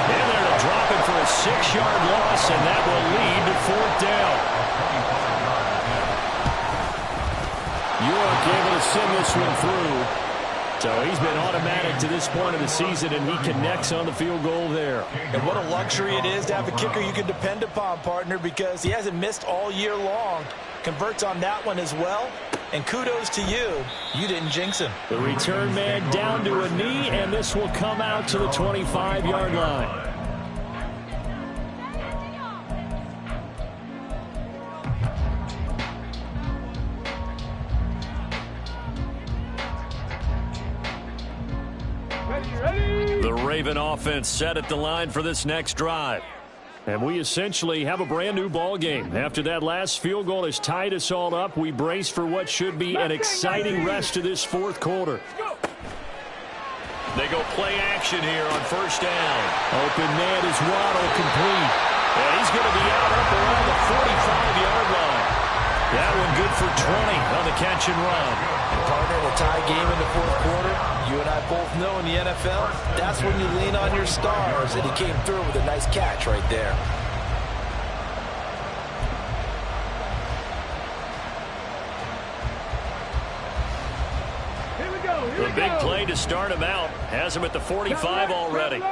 in there to drop him for a 6-yard loss, and that will lead to 4th down. York able to send this one through. So he's been automatic to this point of the season, and he connects on the field goal there. And what a luxury it is to have a kicker you can depend upon, partner, because he hasn't missed all year long. Converts on that one as well. And kudos to you. You didn't jinx him. The return man down to a knee, and this will come out to the 25-yard line. The Raven offense set at the line for this next drive. And we essentially have a brand new ball game. After that last field goal has tied us all up, we brace for what should be an exciting rest of this fourth quarter. They go play action here on first down. Open man is Waddle, complete. And he's going to be out up around the 45-yard line. That one good for 20 on the catch and run. And partner, in a tie game in the fourth quarter, you and I both know in the NFL, that's when you lean on your stars, and he came through with a nice catch right there. Here we go. The big play to start him out has him at the 45 already.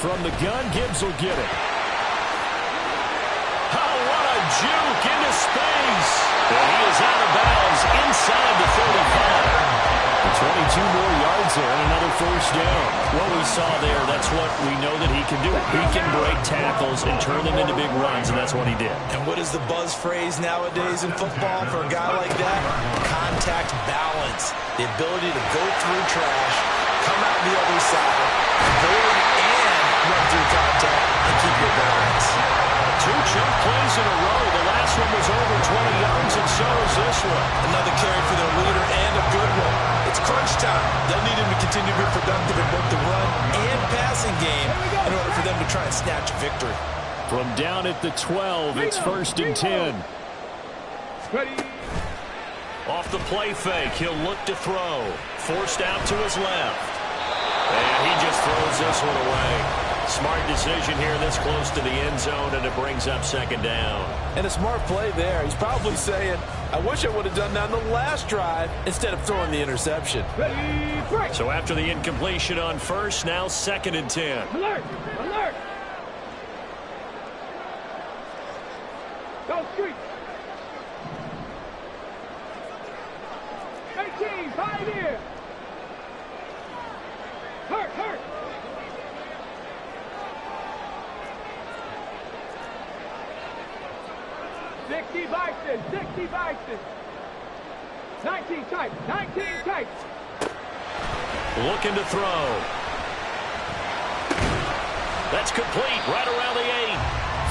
From the gun, Gibbs will get it. Oh, what a juke into space. And he is out of bounds inside the 35. 22 more yards there and another first down. What we saw there, that's what we know that he can do. He can break tackles and turn them into big runs, and that's what he did. And what is the buzz phrase nowadays in football for a guy like that? Contact balance. The ability to go through trash, come out the other side, avoid and run through contact, and keep your balance. 2 chunk plays in a row. The last one was over 20 yards, and so is this one. Another carry for their leader and a good one. It's crunch time. They'll need him to continue to be productive in both the run and passing game in order for them to try and snatch victory. From down at the 12, it's first and 10. Ready. Off the play fake, he'll look to throw. Forced out to his left. And he just throws this one away. Smart decision here this close to the end zone, and it brings up second down. And a smart play there. He's probably saying, I wish I would have done that on the last drive instead of throwing the interception. Ready. Break. So after the incompletion on first, now second and 10. Alert. Alert. Go street. 18. 5 here. Hurt. 60 Vikings, 60 Vikings. 19 tight, 19 tight. Looking to throw. That's complete, right around the 8.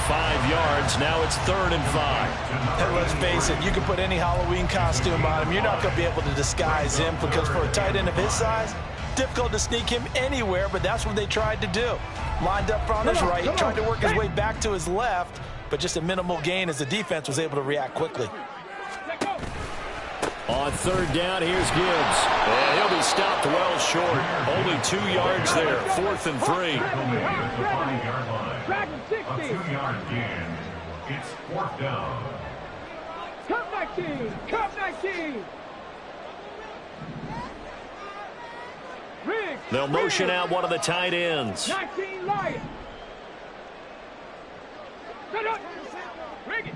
5 yards, now it's 3rd and 5. And let's face it, you can put any Halloween costume on him. You're not going to be able to disguise him because for a tight end of his size, difficult to sneak him anywhere, but that's what they tried to do. Lined up on his right, tried to work his way back to his left, but just a minimal gain as the defense was able to react quickly. On 3rd down, here's Gibbs. And he'll be stopped well short. Only 2 yards there, 4th and 3. Dragon 60. A 2-yard gain. It's 4th down. Cup 19. Cup 19. Riggs. They'll motion out one of the tight ends. 19 Lion. Set up. Rig it.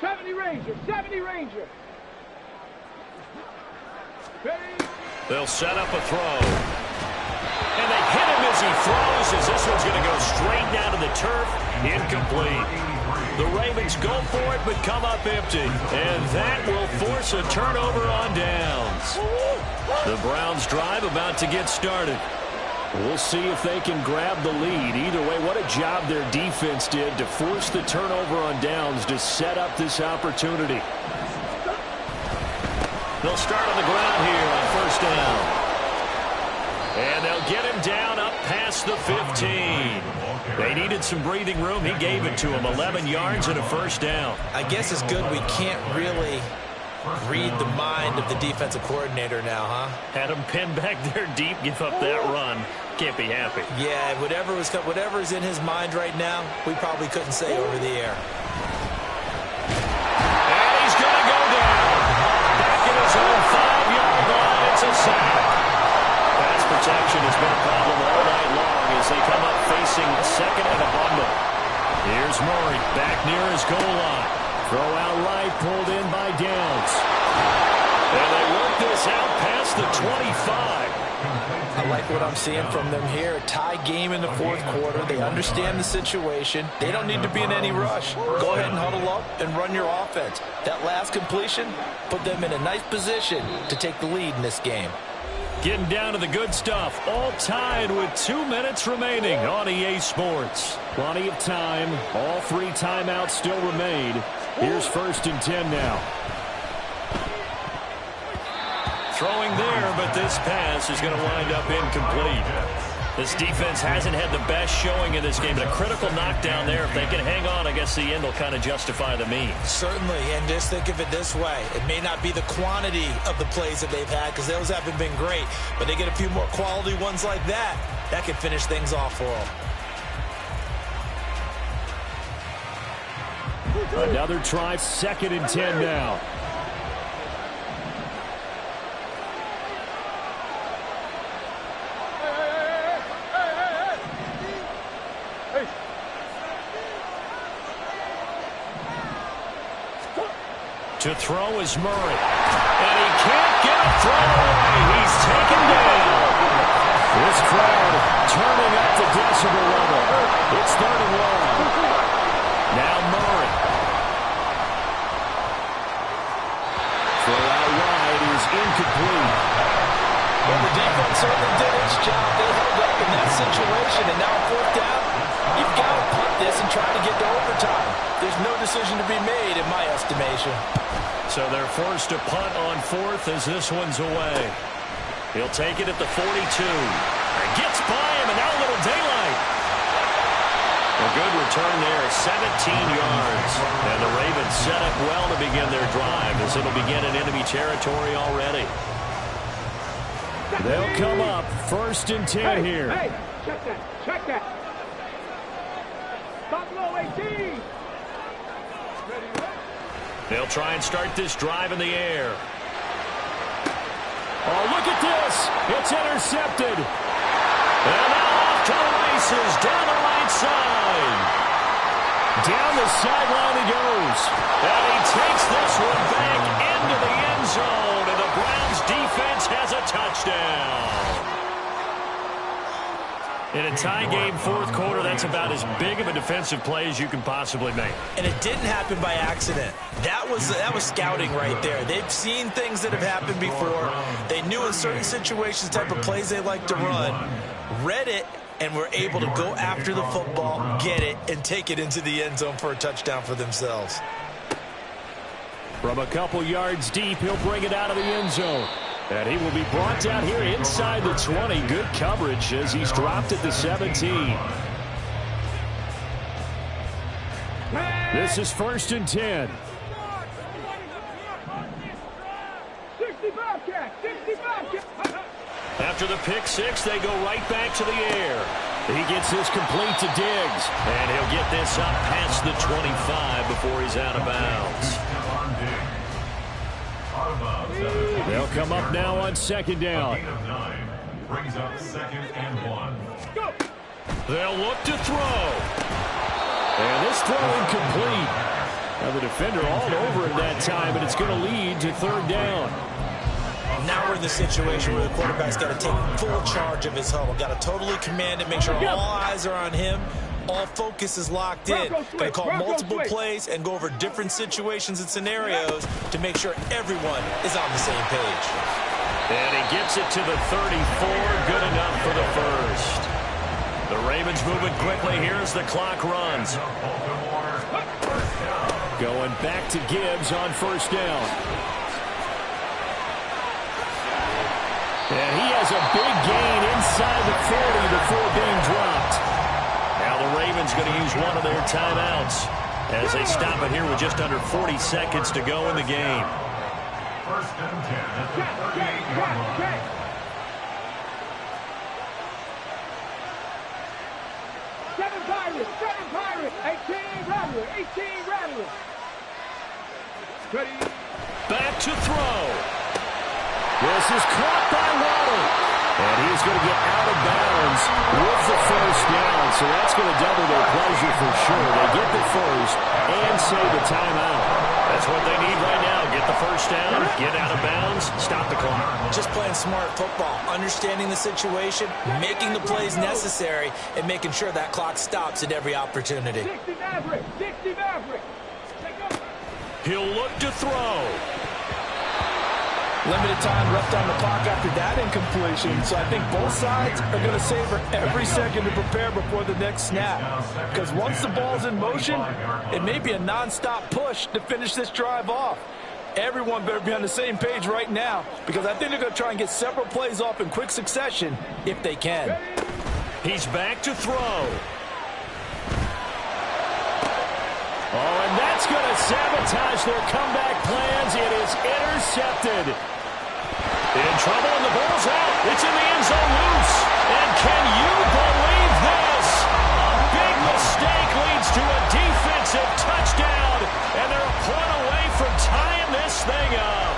70 Ranger. 70 Ranger. Ready. They'll set up a throw. And they hit him as he throws, as this one's going to go straight down to the turf. Incomplete. The Ravens go for it, but come up empty. And that will force a turnover on downs. The Browns drive about to get started. We'll see if they can grab the lead. Either way, what a job their defense did to force the turnover on downs to set up this opportunity. They'll start on the ground here on first down. And they'll get him down up past the 15. They needed some breathing room. He gave it to him. 11 yards and a first down. I guess it's good we can't really read the mind of the defensive coordinator now, huh? Had him pinned back there deep, give up that run. Can't be happy. Yeah, whatever's in his mind right now, we probably couldn't say over the air. And he's going to go down. Back in his own 5-yard line. It's a sack. Pass protection has been a problem all night long as they come up facing second and a bundle. Here's Murray back near his goal line. Throw out right, pulled in by Downs. And they work this out past the 25. I like what I'm seeing from them here. A tie game in the fourth quarter. They understand the situation. They don't need to be in any rush. Go ahead and huddle up and run your offense. That last completion put them in a nice position to take the lead in this game. Getting down to the good stuff. All tied with 2 minutes remaining on EA Sports. Plenty of time. All 3 timeouts still remain. Here's 1st and 10 now. Throwing there, but this pass is going to wind up incomplete. This defense hasn't had the best showing in this game, but a critical knockdown there. If they can hang on, I guess the end will kind of justify the means. Certainly, and just think of it this way. It may not be the quantity of the plays that they've had, because those haven't been great, but they get a few more quality ones like that. That can finish things off for them. Another try, 2nd and 10 now. To throw is Murray. And he can't get a throw away. He's taken down. This crowd turning up the decibel level. It's 3rd and long. Now Murray. Throw out wide is incomplete. Well, the defense certainly did its job. They held up in that situation, and now 4th down. You've got to punt this and try to get to overtime. There's no decision to be made, in my estimation. So they're forced to punt on 4th as this one's away. He'll take it at the 42. And gets by him, and now a little daylight. A good return there, 17 yards. And the Ravens set up well to begin their drive, as it'll begin in enemy territory already. They'll come up 1st and 10 here. Hey, check that, check that. Stop low, 18. They'll try and start this drive in the air. Oh, look at this. It's intercepted. And now off to the races down the right side. Down the sideline he goes. And he takes this one back into the end zone. And the Browns defense has a touchdown. In a tie game, 4th quarter, that's about as big of a defensive play as you can possibly make. And it didn't happen by accident. That was scouting right there. They've seen things that have happened before. They knew in certain situations the type of plays they like to run, read it, and were able to go after the football, get it, and take it into the end zone for a touchdown for themselves. From a couple yards deep, he'll bring it out of the end zone. And he will be brought down here inside the 20. Good coverage as he's dropped at the 17. This is 1st and 10. 65 catch, 65 catch. After the pick 6, they go right back to the air. He gets this complete to Diggs. And he'll get this up past the 25 before he's out of bounds. They'll come up now on 2nd down. Brings up 2nd and 1. Go. They'll look to throw. And this throw incomplete. Now the defender all over him that time, but it's going to lead to 3rd down. Now we're in the situation where the quarterback's got to take full charge of his huddle. Got to totally command it, make sure all eyes are on him. All focus is locked in. Going to call multiple plays and go over different situations and scenarios to make sure everyone is on the same page. And he gets it to the 34. Good enough for the 1st. The Ravens moving quickly here as the clock runs. Going back to Gibbs on 1st down. And he has a big gain inside the 40 before being dropped. Now the Ravens going to use one of their timeouts as they stop it here with just under 40 seconds to go in the game. 1st and 10 at the 38-yard line. Seven Pirates, 18 Rattlers. Ready. Back to throw. This is caught by Waddle. And he's going to get out of bounds with the 1st down. So that's going to double their pleasure for sure. They get the 1st and save a timeout. That's what they need right now. Get the 1st down, get out of bounds, stop the clock. Just playing smart football, understanding the situation, making the plays necessary, and making sure that clock stops at every opportunity. 60 Maverick. Take up. He'll look to throw. Limited time left on the clock after that incompletion. So I think both sides are going to savor every second to prepare before the next snap. Because once the ball's in motion, it may be a non-stop push to finish this drive off. Everyone better be on the same page right now, because I think they're going to try and get several plays off in quick succession if they can. He's back to throw. Oh, and that's going to sabotage their comeback plans. It is intercepted. In trouble, and the ball's out. It's in the end zone loose. And can you believe this? A big mistake leads to a defensive touchdown, and they're a point away from tying this thing up.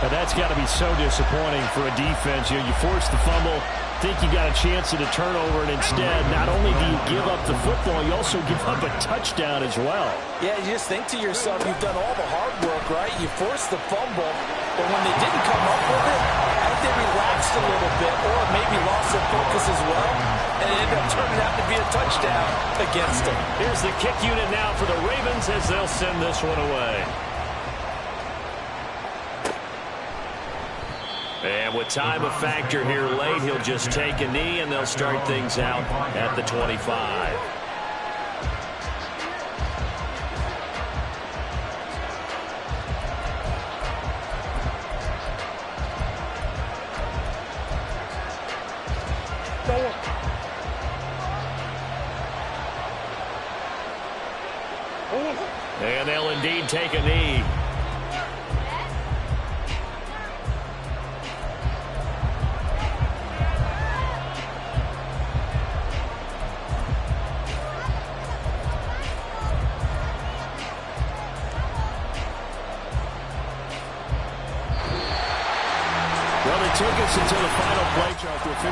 Now that's got to be so disappointing for a defense. You force the fumble, think you got a chance at a turnover, and instead, not only do you give up the football, you also give up a touchdown as well. Yeah, you just think to yourself, you've done all the hard work, right? You forced the fumble, but when they didn't come up with it, I think they relaxed a little bit, or maybe lost their focus as well, and it ended up turning out to be a touchdown against them. Here's the kick unit now for the Ravens as they'll send this one away. And with time a factor here late, he'll just take a knee, and they'll start things out at the 25. And they'll indeed take a knee. Well, it took us until the final play chart to officially